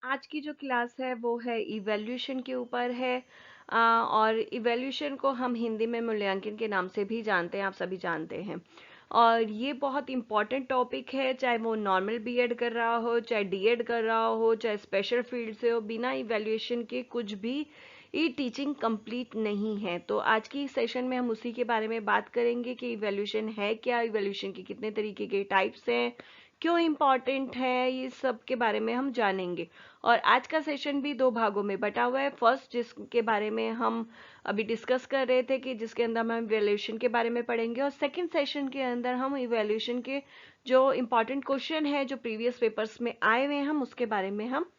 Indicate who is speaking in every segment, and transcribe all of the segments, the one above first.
Speaker 1: आज की जो क्लास है वो है इवैल्यूएशन के ऊपर है। और इवैल्यूएशन को हम हिंदी में मूल्यांकन के नाम से भी जानते हैं, आप सभी जानते हैं। और ये बहुत इम्पॉर्टेंट टॉपिक है, चाहे वो नॉर्मल बीएड कर रहा हो, चाहे डीएड कर रहा हो, चाहे स्पेशल फील्ड से हो, बिना इवैल्यूएशन के कुछ भी ये टीचिंग कंप्लीट नहीं है। तो आज की सेशन में हम उसी के बारे में बात करेंगे कि इवैल्यूएशन है क्या, इवैल्यूएशन के कितने तरीके के टाइप्स हैं, क्यों इम्पॉर्टेंट है, ये सब के बारे में हम जानेंगे। और आज का सेशन भी दो भागों में बटा हुआ है। फर्स्ट जिसके बारे में हम अभी डिस्कस कर रहे थे कि जिसके अंदर हम इवैल्यूएशन के बारे में पढ़ेंगे, और सेकंड सेशन के अंदर हम इवैल्यूएशन के जो इम्पॉर्टेंट क्वेश्चन है जो प्रीवियस पेपर्स में आए हुए हैं हम उसके बारे में हम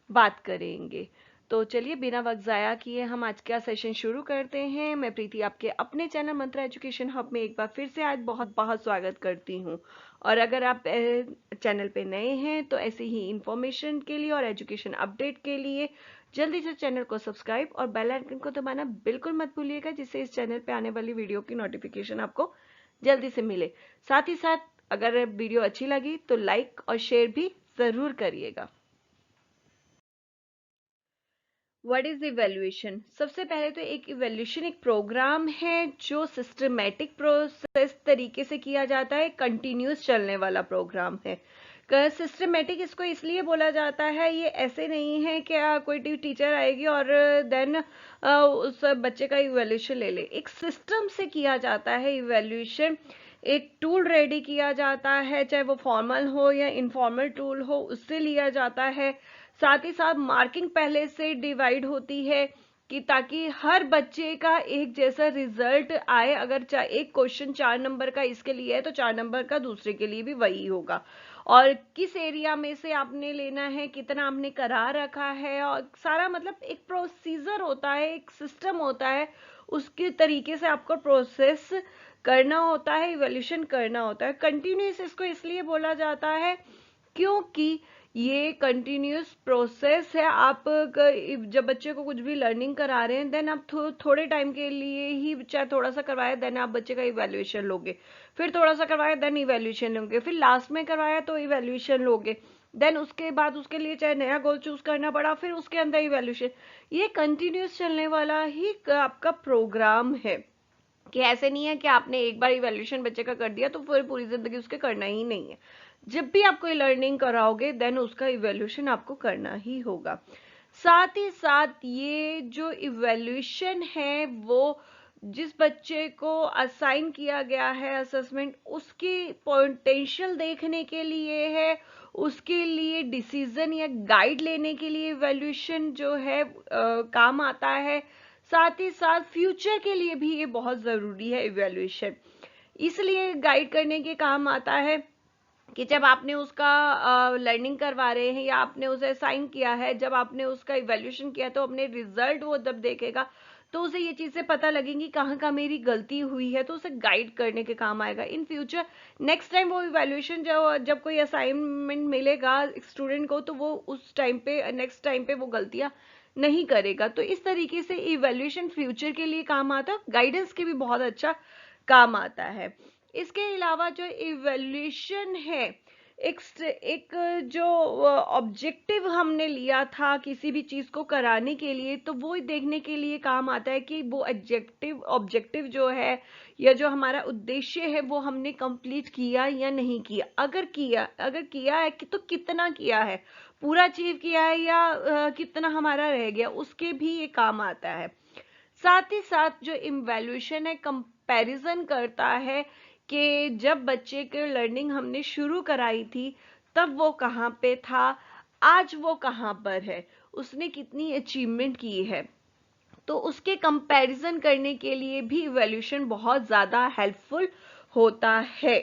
Speaker 1: बात करेंगे। तो चलिए बिना वक्त ज़ाया किए हम आज का सेशन शुरू करते हैं। मैं प्रीति आपके अपने चैनल मंत्रा एजुकेशन हब में एक बार फिर से आज बहुत बहुत स्वागत करती हूँ। और अगर आप चैनल पे नए हैं तो ऐसे ही इंफॉर्मेशन के लिए और एजुकेशन अपडेट के लिए जल्दी से चैनल को सब्सक्राइब और बेल आइकन को दबाना बिल्कुल मत भूलिएगा, जिससे इस चैनल पे आने वाली वीडियो की नोटिफिकेशन आपको जल्दी से मिले। साथ ही साथ अगर वीडियो अच्छी लगी तो लाइक और शेयर भी ज़रूर करिएगा। What is evaluation? सबसे पहले तो एक इवैल्यूएशन एक प्रोग्राम है जो सिस्टमेटिक प्रोसेस तरीके से किया जाता है, कंटिन्यूस चलने वाला प्रोग्राम है। सिस्टमेटिक इसको इसलिए बोला जाता है, ये ऐसे नहीं है कि कोई टीचर आएगी और देन उस बच्चे का इवैल्यूएशन ले ले। एक सिस्टम से किया जाता है इवैल्यूएशन। एक टूल रेडी किया जाता है, चाहे वो फॉर्मल हो या इनफॉर्मल टूल हो, उससे लिया जाता है। साथ ही साथ मार्किंग पहले से डिवाइड होती है कि ताकि हर बच्चे का एक जैसा रिजल्ट आए। अगर एक क्वेश्चन 4 नंबर का इसके लिए है तो 4 नंबर का दूसरे के लिए भी वही होगा। और किस एरिया में से आपने लेना है, कितना आपने करा रखा है, और सारा मतलब एक प्रोसीजर होता है, एक सिस्टम होता है, उसके तरीके से आपको प्रोसेस करना होता है, इवैल्यूएशन करना होता है। कंटिन्यूस इसको इसलिए बोला जाता है क्योंकि ये कंटिन्यूस प्रोसेस है। आप जब बच्चे को कुछ भी लर्निंग करा रहे हैं, देन आप थोड़े टाइम के लिए ही चाहे थोड़ा सा करवाया, देन आप बच्चे का इवैल्यूएशन लोगे, फिर थोड़ा सा करवाया देन इवैल्यूएशन लोगे, फिर लास्ट में करवाया तो इवैल्यूएशन लोगे, देन उसके बाद उसके लिए चाहे नया गोल चूज करना पड़ा, फिर उसके अंदर इवैल्यूएशन। ये कंटिन्यूस चलने वाला ही आपका प्रोग्राम है, कि ऐसे नहीं है कि आपने एक बार इवैल्यूएशन बच्चे का कर दिया तो फिर पूरी जिंदगी उसके करना ही नहीं है। जब भी आप कोई लर्निंग कराओगे देन उसका इवैल्यूएशन आपको करना ही होगा। साथ ही साथ ये जो इवैल्यूएशन है वो जिस बच्चे को असाइन किया गया है असेसमेंट, उसकी पोटेंशियल देखने के लिए है, उसके लिए डिसीजन या गाइड लेने के लिए इवैल्यूएशन जो है काम आता है। साथ ही साथ फ्यूचर के लिए भी ये बहुत ज़रूरी है इवैल्यूएशन, इसलिए गाइड करने के काम आता है कि जब आपने उसका लर्निंग करवा रहे हैं या आपने उसे असाइन किया है, जब आपने उसका इवैल्यूएशन किया तो अपने रिजल्ट वो जब देखेगा तो उसे ये चीज़ें पता लगेंगी कहाँ कहाँ मेरी गलती हुई है, तो उसे गाइड करने के काम आएगा इन फ्यूचर। नेक्स्ट टाइम वो इवैल्यूएशन जब कोई असाइनमेंट मिलेगा स्टूडेंट को तो वो उस टाइम पे नेक्स्ट टाइम पे वो गलतियाँ नहीं करेगा। तो इस तरीके से इवैल्यूएशन फ्यूचर के लिए काम आता है, गाइडेंस के भी बहुत अच्छा काम आता है। इसके अलावा जो इवैल्यूएशन है, एक जो ऑब्जेक्टिव हमने लिया था किसी भी चीज को कराने के लिए, तो वो देखने के लिए काम आता है कि वो ऑब्जेक्टिव जो है या जो हमारा उद्देश्य है वो हमने कंप्लीट किया या नहीं किया। अगर किया है तो कितना किया है, पूरा अचीव किया है या कितना हमारा रह गया, उसके भी ये काम आता है। साथ ही साथ जो इवैल्यूएशन है कंपैरिजन करता है कि जब बच्चे के लर्निंग हमने शुरू कराई थी तब वो कहाँ पे था, आज वो कहाँ पर है, उसने कितनी अचीवमेंट की है। तो उसके कंपैरिजन करने के लिए भी इवैल्यूएशन बहुत ज़्यादा हेल्पफुल होता है।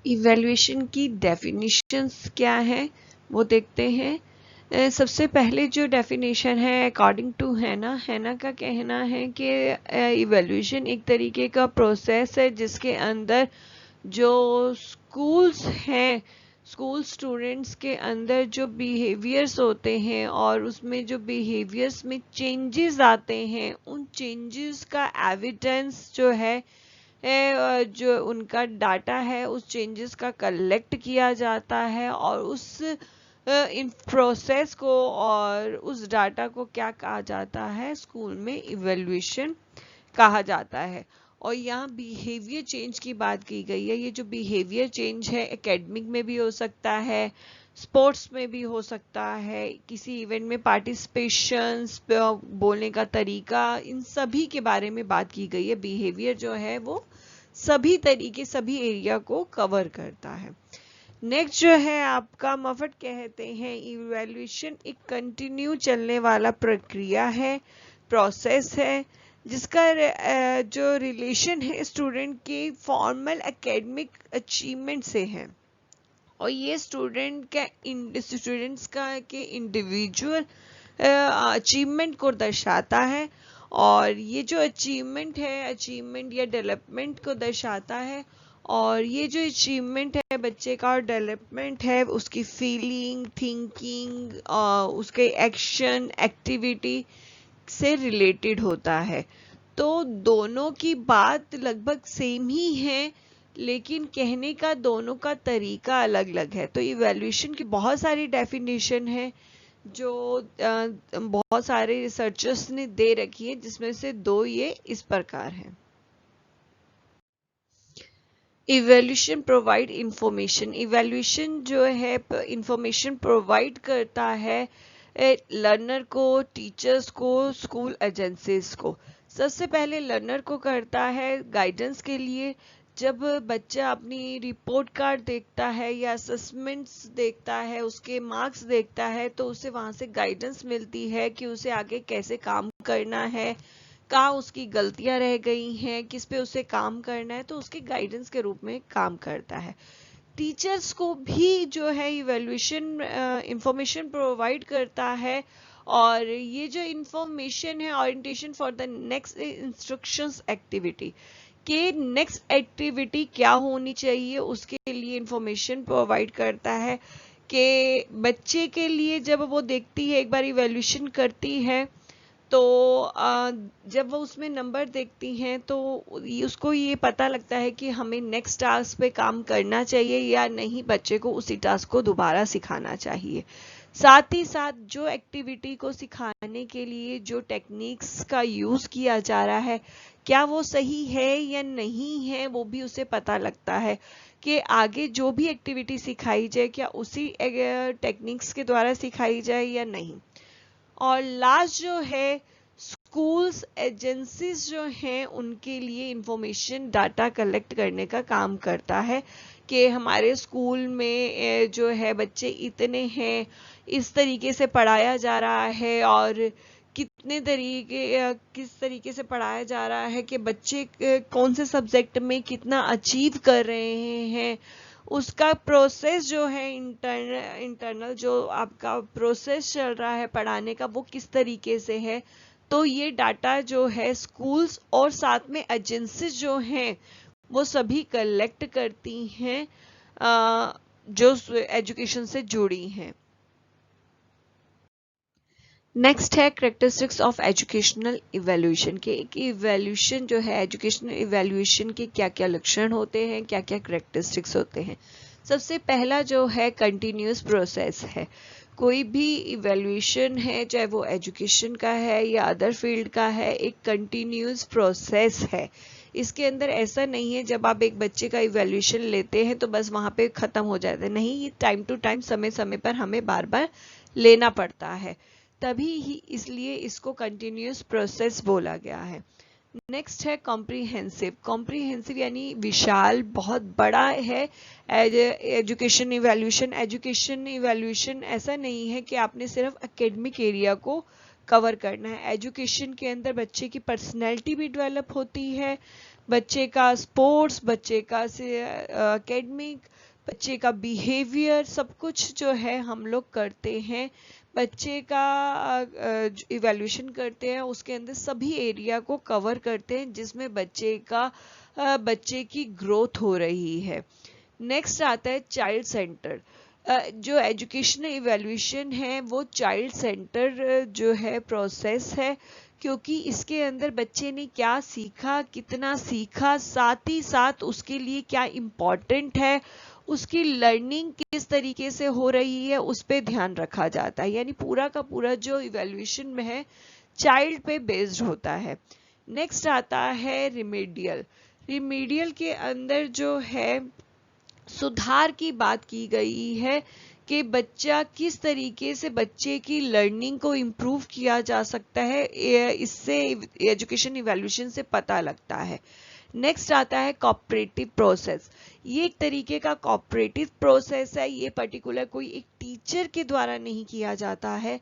Speaker 1: इवैल्यूएशन की डेफिनेशंस क्या है वो देखते हैं। सबसे पहले जो डेफिनेशन है अकॉर्डिंग टू हैना का कहना है कि इवैल्यूएशन एक तरीके का प्रोसेस है जिसके अंदर जो स्कूल्स हैं, स्कूल स्टूडेंट्स के अंदर जो बिहेवियर्स होते हैं और उसमें जो बिहेवियर्स में चेंजेस आते हैं, उन चेंजेस का एविडेंस जो है
Speaker 2: जो उनका डाटा है उस चेंजेस का कलेक्ट किया जाता है, और उस इन प्रोसेस को और उस डाटा को क्या कहा जाता है, स्कूल में इवैल्यूएशन कहा जाता है। और यहाँ बिहेवियर चेंज की बात की गई है। ये जो बिहेवियर चेंज है एकेडमिक में भी हो सकता है, स्पोर्ट्स में भी हो सकता है, किसी इवेंट में पार्टिसिपेशन, बोलने का तरीका, इन सभी के बारे में बात की गई है। बिहेवियर जो है वो सभी तरीके, सभी एरिया को कवर करता है। नेक्स्ट जो है आपका मफट कहते हैं इवैल्यूएशन एक कंटिन्यू चलने वाला प्रक्रिया है, प्रोसेस है, जिसका जो रिलेशन है स्टूडेंट के फॉर्मल एकेडमिक अचीवमेंट से है, और ये स्टूडेंट्स का के इंडिविजुअल अचीवमेंट को दर्शाता है, और ये जो अचीवमेंट है, अचीवमेंट या डेवलपमेंट को दर्शाता है। और ये जो अचीवमेंट है बच्चे का और डेवलपमेंट है उसकी फीलिंग, थिंकिंग, उसके एक्शन, एक्टिविटी से रिलेटेड होता है। तो दोनों की बात लगभग सेम ही है, लेकिन कहने का दोनों का तरीका अलग अलग है। तो इवैल्यूएशन की बहुत सारी डेफिनेशन है जो बहुत सारे रिसर्चर्स ने दे रखी है, जिसमें से दो ये इस प्रकार हैं। इवैल्यूएशन प्रोवाइड इंफॉर्मेशन, इवैल्यूएशन जो है इंफॉर्मेशन प्रोवाइड करता है लर्नर को, टीचर्स को, स्कूल एजेंसीज को। सबसे पहले लर्नर को करता है गाइडेंस के लिए। जब बच्चा अपनी रिपोर्ट कार्ड देखता है या असेसमेंट्स देखता है, उसके मार्क्स देखता है, तो उसे वहां से गाइडेंस मिलती है कि उसे आगे कैसे काम करना है, कहाँ उसकी गलतियां रह गई हैं, किस पे उसे काम करना है, तो उसके गाइडेंस के रूप में काम करता है। टीचर्स को भी जो है इवैल्यूएशन इंफॉर्मेशन प्रोवाइड करता है, और ये जो इंफॉर्मेशन है orientation for the next instructions activity, कि नेक्स्ट एक्टिविटी क्या होनी चाहिए उसके लिए इंफॉर्मेशन प्रोवाइड करता है। कि बच्चे के लिए जब वो देखती है, एक बार इवैल्यूएशन करती है, तो जब वो उसमें नंबर देखती हैं तो उसको ये पता लगता है कि हमें नेक्स्ट टास्क पे काम करना चाहिए या नहीं, बच्चे को उसी टास्क को दोबारा सिखाना चाहिए। साथ ही साथ जो एक्टिविटी को सिखाने के लिए जो टेक्निक्स का यूज किया जा रहा है, क्या वो सही है या नहीं है, वो भी उसे पता लगता है कि आगे जो भी एक्टिविटी सिखाई जाए क्या उसी टेक्निक्स के द्वारा सिखाई जाए या नहीं। और लास्ट जो है स्कूल्स एजेंसीज जो हैं उनके लिए इंफॉर्मेशन डाटा कलेक्ट करने का काम करता है, कि हमारे स्कूल में जो है बच्चे इतने हैं, इस तरीके से पढ़ाया जा रहा है, और किस तरीके से पढ़ाया जा रहा है, कि बच्चे कौन से सब्जेक्ट में कितना अचीव कर रहे हैं, उसका प्रोसेस जो है इंटरनल जो आपका प्रोसेस चल रहा है पढ़ाने का, वो किस तरीके से है। तो ये डाटा जो है स्कूल्स और साथ में एजेंसीज जो हैं वो सभी कलेक्ट करती हैं जो एजुकेशन से जुड़ी हैं। नेक्स्ट है कैरेक्टरिस्टिक्स ऑफ एजुकेशनल इवैल्यूएशन, के एक इवैल्यूएशन जो है एजुकेशनल इवैल्यूएशन के क्या क्या लक्षण होते हैं, क्या क्या कैरेक्टरिस्टिक्स होते हैं। सबसे पहला जो है कंटिन्यूअस प्रोसेस है। कोई भी इवैल्यूएशन है, चाहे वो एजुकेशन का है या अदर फील्ड का है, एक कंटिन्यूअस प्रोसेस है। इसके अंदर ऐसा नहीं है जब आप एक बच्चे का इवैल्यूएशन लेते हैं तो बस वहां पे खत्म हो जाता है, नहीं, ये टाइम टू टाइम, समय समय पर हमें बार बार लेना पड़ता है, तभी ही इसलिए इसको कंटिन्यूअस प्रोसेस बोला गया है। नेक्स्ट है कॉम्प्रिहेंसिव, कॉम्प्रिहेंसिव यानी विशाल, बहुत बड़ा है एजुकेशन इवैल्यूएशन। एजुकेशन इवैल्यूएशन ऐसा नहीं है कि आपने सिर्फ एकेडमिक एरिया को कवर करना है। एजुकेशन के अंदर बच्चे की पर्सनैलिटी भी डेवलप होती है, बच्चे का स्पोर्ट्स, बच्चे का एकेडमिक, बच्चे का बिहेवियर, सब कुछ जो है हम लोग करते हैं। बच्चे का इवैल्यूएशन करते हैं, उसके अंदर सभी एरिया को कवर करते हैं जिसमें बच्चे की ग्रोथ हो रही है। नेक्स्ट आता है चाइल्ड सेंटर। जो एजुकेशनल इवैल्यूएशन है वो चाइल्ड सेंटर जो है प्रोसेस है, क्योंकि इसके अंदर बच्चे ने क्या सीखा, कितना सीखा, साथ ही साथ उसके लिए क्या इम्पोर्टेंट है, उसकी लर्निंग किस तरीके से हो रही है, उस पर ध्यान रखा जाता है। यानी पूरा का पूरा जो इवैल्यूएशन में है चाइल्ड पे बेस्ड होता है। नेक्स्ट आता है रिमेडियल। रिमेडियल के अंदर जो है सुधार की बात की गई है कि बच्चा किस तरीके से बच्चे की लर्निंग को इम्प्रूव किया जा सकता है, इससे एजुकेशन इवैल्यूएशन से पता लगता है। नेक्स्ट आता है कोऑपरेटिव प्रोसेस। ये एक तरीके का कोऑपरेटिव प्रोसेस है। ये पर्टिकुलर कोई एक टीचर के द्वारा नहीं किया जाता है,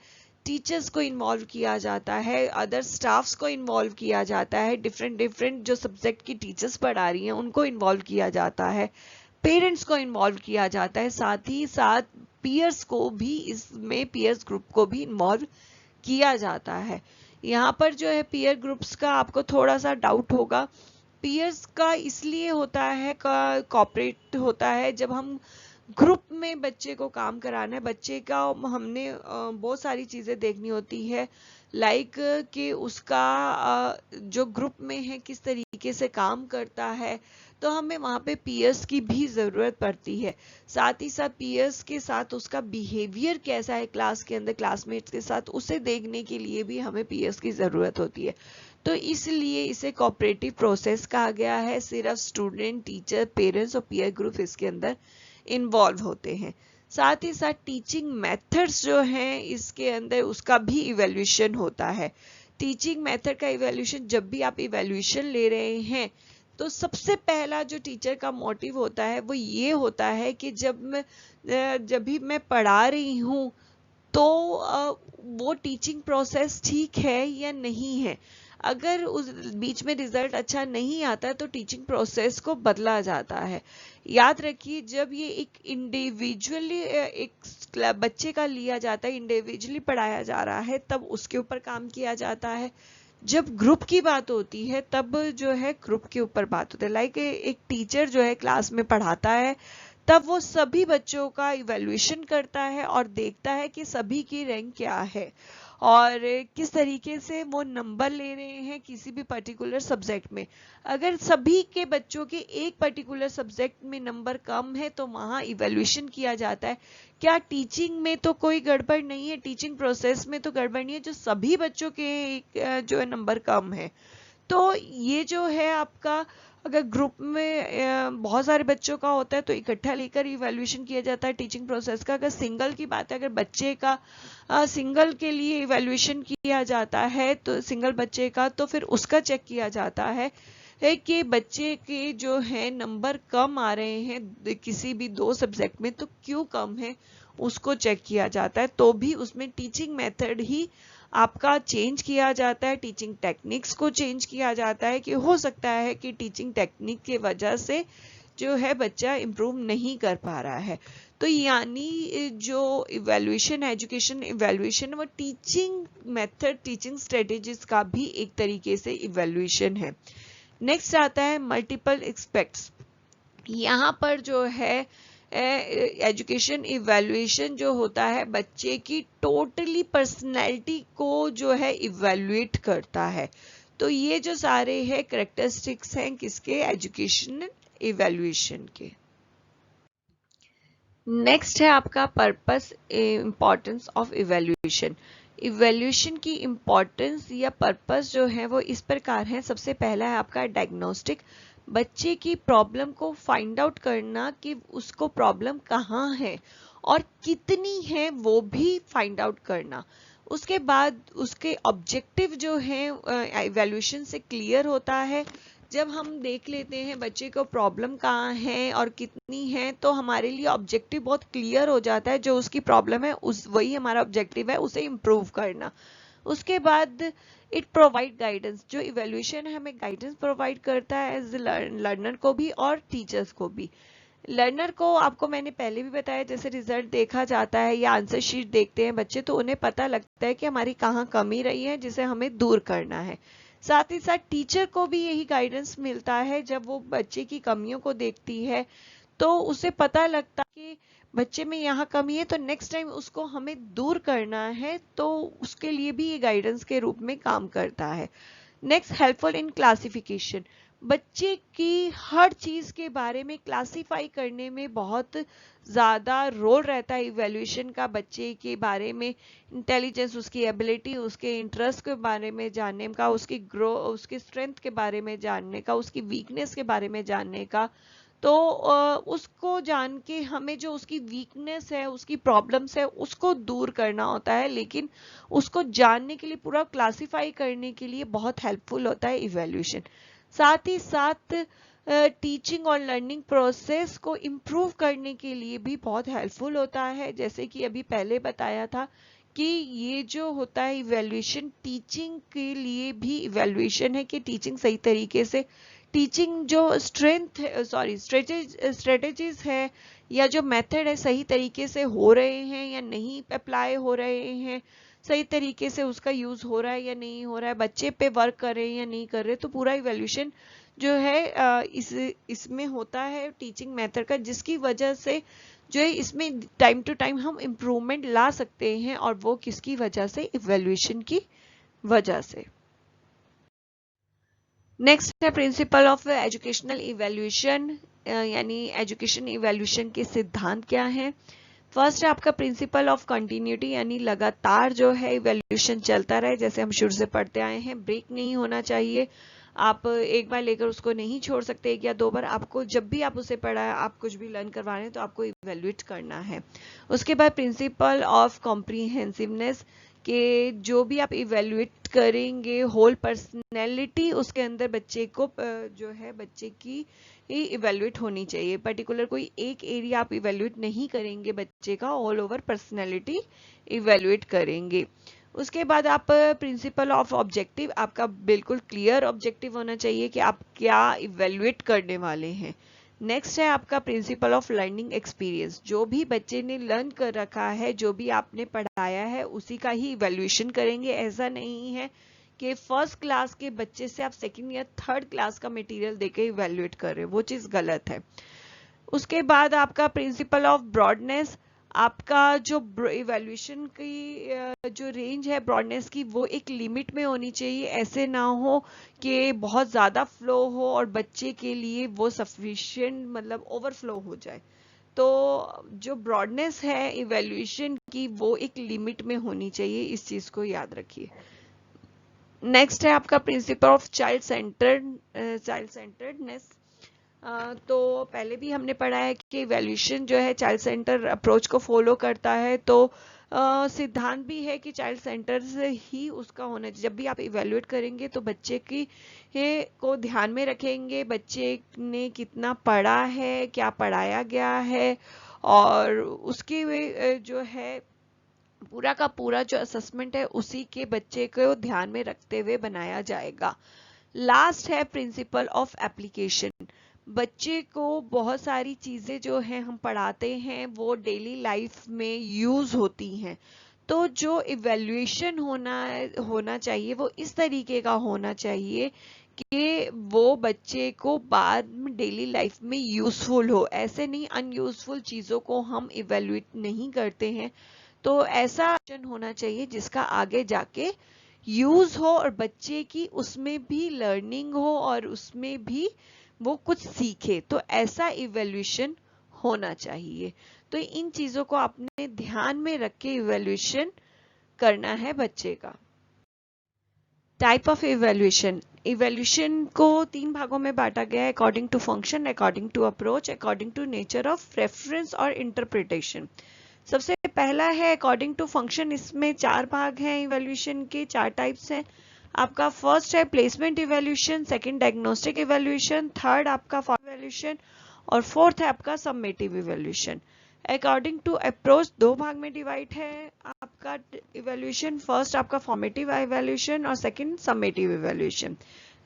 Speaker 2: टीचर्स को इन्वॉल्व किया जाता है, अदर स्टाफ्स को इन्वॉल्व किया जाता है, डिफरेंट जो सब्जेक्ट की टीचर्स पढ़ा रही हैं उनको इन्वॉल्व किया जाता है, पेरेंट्स को इन्वॉल्व किया जाता है, साथ ही साथ पीयर्स को भी, इसमें पीयर्स ग्रुप को भी इन्वॉल्व किया जाता है। यहाँ पर जो है पीयर ग्रुप्स का आपको थोड़ा सा डाउट होगा। पीयर्स का इसलिए होता है, कॉपरेट होता है जब हम ग्रुप में बच्चे को काम कराना है। बच्चे का हमने बहुत सारी चीजें देखनी होती है, लाइक कि उसका जो ग्रुप में है किस तरीके से काम करता है, तो हमें वहाँ पे पीयर्स की भी ज़रूरत पड़ती है। साथ ही साथ पीयर्स के साथ उसका बिहेवियर कैसा है क्लास के अंदर, क्लासमेट्स के साथ, उसे देखने के लिए भी हमें पीयर्स की ज़रूरत होती है। तो इसलिए इसे कोऑपरेटिव प्रोसेस कहा गया है। सिर्फ स्टूडेंट, टीचर, पेरेंट्स और पीयर ग्रुप इसके अंदर इन्वॉल्व होते हैं। साथ ही साथ टीचिंग मेथड्स जो हैं इसके अंदर, उसका भी इवैल्यूएशन होता है। टीचिंग मेथड का इवैल्यूएशन, जब भी आप इवैल्यूएशन ले रहे हैं तो सबसे पहला जो टीचर का मोटिव होता है वो ये होता है कि जब भी मैं पढ़ा रही हूँ तो वो टीचिंग प्रोसेस ठीक है या नहीं है। अगर उस बीच में रिजल्ट अच्छा नहीं आता तो टीचिंग प्रोसेस को बदला जाता है। याद रखिए, जब ये एक इंडिविजुअली एक बच्चे का लिया जाता है, इंडिविजुअली पढ़ाया जा रहा है, तब उसके ऊपर काम किया जाता है। जब ग्रुप की बात होती है तब जो है ग्रुप के ऊपर बात होती है। लाइक एक टीचर जो है क्लास में पढ़ाता है, तब वो सभी बच्चों का इवैल्यूएशन करता है और देखता है कि सभी की रैंक क्या है और किस तरीके से वो नंबर ले रहे हैं किसी भी पर्टिकुलर सब्जेक्ट में। अगर सभी के बच्चों के एक पर्टिकुलर सब्जेक्ट में नंबर कम है तो वहाँ इवैल्यूएशन किया जाता है, क्या टीचिंग में तो कोई गड़बड़ नहीं है, टीचिंग प्रोसेस में तो गड़बड़ नहीं है, जो सभी बच्चों के जो है नंबर कम है। तो ये जो है आपका, अगर ग्रुप में बहुत सारे बच्चों का होता है तो इकट्ठा लेकर इवैल्यूएशन किया जाता है टीचिंग प्रोसेस का। अगर सिंगल की बात है, अगर बच्चे का सिंगल के लिए इवैल्यूएशन किया जाता है तो सिंगल बच्चे का, तो फिर उसका चेक किया जाता है कि बच्चे के जो है नंबर कम आ रहे हैं किसी भी दो सब्जेक्ट में, तो क्यों कम है उसको चेक किया जाता है। तो भी उसमें टीचिंग मेथड ही आपका चेंज किया जाता है, टीचिंग टेक्निक्स को चेंज किया जाता है कि हो सकता है कि टीचिंग टेक्निक के वजह से जो है बच्चा इम्प्रूव नहीं कर पा रहा है। तो यानी जो इवैल्यूएशन, एजुकेशन इवैल्यूएशन, वो टीचिंग मेथड, टीचिंग स्ट्रेटेजीज का भी एक तरीके से इवैल्यूएशन है। नेक्स्ट आता है मल्टीपल एस्पेक्ट्स। यहाँ पर जो है एजुकेशन इवैल्यूएशन जो होता है बच्चे की टोटली पर्सनैलिटी को जो है इवैल्यूएट करता है। तो ये जो सारे हैं कैरेक्टरिस्टिक्स हैं किसके, एजुकेशन इवैल्यूएशन के। नेक्स्ट है आपका purpose, importance of evaluation. Evaluation की इंपॉर्टेंस या पर्पस जो है वो इस प्रकार है। सबसे पहला है आपका डायग्नोस्टिक, बच्चे की प्रॉब्लम को फाइंड आउट करना कि उसको प्रॉब्लम कहाँ है और कितनी है वो भी फाइंड आउट करना। उसके बाद उसके ऑब्जेक्टिव जो है इवैल्यूएशन से क्लियर होता है। जब हम देख लेते हैं बच्चे को प्रॉब्लम कहाँ है और कितनी है, तो हमारे लिए ऑब्जेक्टिव बहुत क्लियर हो जाता है। जो उसकी प्रॉब्लम है वही हमारा ऑब्जेक्टिव है, उसे इम्प्रूव करना। उसके बाद इट प्रोवाइड गाइडेंस, जो इवैल्यूएशन है हमें गाइडेंस प्रोवाइड करता है एज लर्नर को भी और टीचर्स को भी। लर्नर को आपको मैंने पहले भी बताया, जैसे रिजल्ट देखा जाता है या आंसर शीट देखते हैं बच्चे तो उन्हें पता लगता है कि हमारी कहाँ कमी रही है जिसे हमें दूर करना है। साथ ही साथ टीचर को भी यही गाइडेंस मिलता है, जब वो बच्चे की कमियों को देखती है तो उसे पता लगता है कि बच्चे में यहाँ कमी है तो नेक्स्ट टाइम उसको हमें दूर करना है, तो उसके लिए भी ये गाइडेंस के रूप में काम करता है। Next, helpful in classification. बच्चे की हर चीज के बारे में क्लासिफाई करने में बहुत ज्यादा रोल रहता है इवैल्यूएशन का। बच्चे के बारे में इंटेलिजेंस, उसकी एबिलिटी, उसके इंटरेस्ट के बारे में जानने का, उसकी उसकी स्ट्रेंथ के बारे में जानने का, उसकी वीकनेस के बारे में जानने का। तो उसको जान के हमें जो उसकी वीकनेस है, उसकी प्रॉब्लम्स है, उसको दूर करना होता है। लेकिन उसको जानने के लिए, पूरा क्लासिफाई करने के लिए बहुत हेल्पफुल होता है इवैल्यूएशन। साथ ही साथ टीचिंग और लर्निंग प्रोसेस को इम्प्रूव करने के लिए भी बहुत हेल्पफुल होता है। जैसे कि अभी पहले बताया था कि ये जो होता है इवैल्यूएशन, टीचिंग के लिए भी इवैल्यूएशन है कि टीचिंग सही तरीके से, टीचिंग जो स्ट्रेटेजीज है या जो मेथड है सही तरीके से हो रहे हैं या नहीं अप्लाई हो रहे हैं, सही तरीके से उसका यूज हो रहा है या नहीं हो रहा है, बच्चे पे वर्क कर रहे हैं या नहीं कर रहे। तो पूरा इवैल्यूएशन जो है इसमें होता है टीचिंग मेथड का, जिसकी वजह से जो है इसमें टाइम टू टाइम हम इम्प्रूवमेंट ला सकते हैं। और वो किसकी वजह से? इवैल्यूएशन की वजह से। नेक्स्ट है प्रिंसिपल ऑफ एजुकेशनल इवैल्यूएशन, यानी एजुकेशन इवैल्यूएशन के सिद्धांत क्या हैं। फर्स्ट है आपका प्रिंसिपल ऑफ कंटिन्यूटी, यानी लगातार जो है इवैल्यूएशन चलता रहे, जैसे हम शुरू से पढ़ते आए हैं, ब्रेक नहीं होना चाहिए। आप एक बार लेकर उसको नहीं छोड़ सकते, एक या दो बार। आपको जब भी आप उसे पढ़ा है, आप कुछ भी लर्न करवा रहे हैं, तो आपको इवैल्यूएट करना है। उसके बाद प्रिंसिपल ऑफ कॉम्प्रीहेंसिवनेस, कि जो भी आप इवैल्यूएट करेंगे, होल पर्सनैलिटी उसके अंदर बच्चे को जो है बच्चे की ही इवैल्यूएट होनी चाहिए। पर्टिकुलर कोई एक एरिया आप इवैल्यूएट नहीं करेंगे बच्चे का, ऑल ओवर पर्सनैलिटी इवैल्यूएट करेंगे। उसके बाद आप प्रिंसिपल ऑफ ऑब्जेक्टिव, आपका बिल्कुल क्लियर ऑब्जेक्टिव होना चाहिए कि आप क्या इवैल्यूएट करने वाले हैं। नेक्स्ट है आपका प्रिंसिपल ऑफ लर्निंग एक्सपीरियंस, जो भी बच्चे ने लर्न कर रखा है, जो भी आपने पढ़ाया है, उसी का ही इवैल्यूएशन करेंगे। ऐसा नहीं है कि फर्स्ट क्लास के बच्चे से आप सेकंड या थर्ड क्लास का मटेरियल देके इवैल्यूएट कर रहे हो, वो चीज गलत है। उसके बाद आपका प्रिंसिपल ऑफ ब्रॉडनेस, आपका जो इवैल्यूएशन की जो रेंज है ब्रॉडनेस की, वो एक लिमिट में होनी चाहिए। ऐसे ना हो कि बहुत ज्यादा फ्लो हो और बच्चे के लिए वो सफिशिएंट, मतलब ओवरफ्लो हो जाए। तो जो ब्रॉडनेस है इवैल्यूएशन की, वो एक लिमिट में होनी चाहिए, इस चीज को याद रखिए। नेक्स्ट है आपका प्रिंसिपल ऑफ चाइल्ड सेंटर्डनेस। तो पहले भी हमने पढ़ा है कि इवैल्यूएशन जो है चाइल्ड सेंटर अप्रोच को फॉलो करता है। तो सिद्धांत भी है कि चाइल्ड सेंटर से ही उसका होना चाहिए। जब भी आप इवैल्यूएट करेंगे तो बच्चे की को ध्यान में रखेंगे, बच्चे ने कितना पढ़ा है, क्या पढ़ाया गया है, और उसकी जो है पूरा का पूरा जो असेसमेंट है उसी के बच्चे को ध्यान में रखते हुए बनाया जाएगा। लास्ट है प्रिंसिपल ऑफ एप्लीकेशन। बच्चे को बहुत सारी चीजें जो है हम पढ़ाते हैं वो डेली लाइफ में यूज होती हैं। तो जो इवैल्यूएशन होना चाहिए वो इस तरीके का होना चाहिए कि वो बच्चे को बाद में डेली लाइफ में यूजफुल हो। ऐसे नहीं अनयूजफुल चीजों को हम इवैल्यूएट नहीं करते हैं। तो ऐसा होना चाहिए जिसका आगे जाके यूज हो और बच्चे की उसमें भी लर्निंग हो और उसमें भी वो कुछ सीखे। तो ऐसा इवैल्यूएशन होना चाहिए। तो इन चीजों को आपने ध्यान में रख के इवैल्यूएशन करना है बच्चे का। टाइप ऑफ इवैल्यूएशन, इवैल्यूएशन को 3 भागों में बांटा गया है, according to function, according to approach, according to nature of reference और इंटरप्रिटेशन। सबसे पहला है अकॉर्डिंग टू फंक्शन। इसमें 4 भाग हैं इवैल्यूएशन के, 4 टाइप्स हैं। आपका फर्स्ट है placement evaluation, second diagnostic evaluation, third आपका इवैल्यूएशन, और फोर्थ है आपका summative evaluation. According to approach 2 भाग में डिवाइड है आपका इवैल्यूएशन, फर्स्ट आपका फॉर्मेटिव इवैल्यूएशन और second summative evaluation.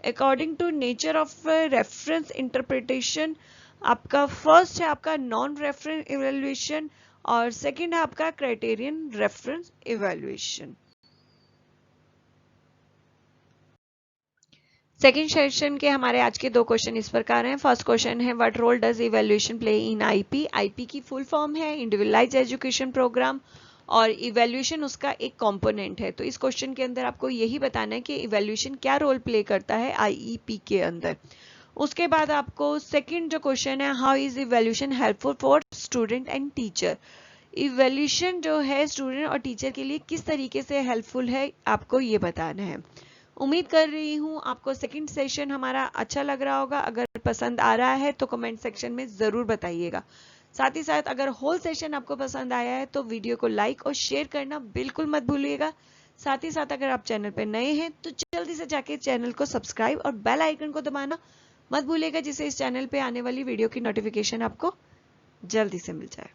Speaker 2: According to nature of reference interpretation, आपका फर्स्ट है आपका नॉन रेफरेंस इवैल्यूएशन और सेकंड है आपका criterion reference evaluation. Second session के हमारे आज के 2 क्वेश्चन इस प्रकार हैं। फर्स्ट क्वेश्चन है what role does evaluation play in IEP. IEP की फुल फॉर्म है इंडिविजुअलाइज्ड एजुकेशन प्रोग्राम और इवैल्यूएशन उसका एक कंपोनेंट है। तो इस क्वेश्चन के अंदर आपको यही बताना है कि इवैल्यूएशन क्या रोल प्ले करता है आईईपी के अंदर। उसके बाद आपको सेकंड जो क्वेश्चन है how is evaluation helpful for student and teacher. Evaluation जो है स्टूडेंट और टीचर के लिए किस तरीके से हेल्पफुल है आपको ये बताना है। उम्मीद कर रही हूँ आपको सेकंड सेशन हमारा अच्छा लग रहा होगा। अगर पसंद आ रहा है तो कमेंट सेक्शन में जरूर बताइएगा। साथ ही साथ अगर होल सेशन आपको पसंद आया है तो वीडियो को लाइक और शेयर करना बिल्कुल मत भूलिएगा। साथ ही साथ अगर आप चैनल पर नए हैं तो जल्दी से जाके चैनल को सब्सक्राइब और बेल आइकन को दबाना मत भूलिएगा, जिससे इस चैनल पे आने वाली वीडियो की नोटिफिकेशन आपको जल्दी से मिल जाए।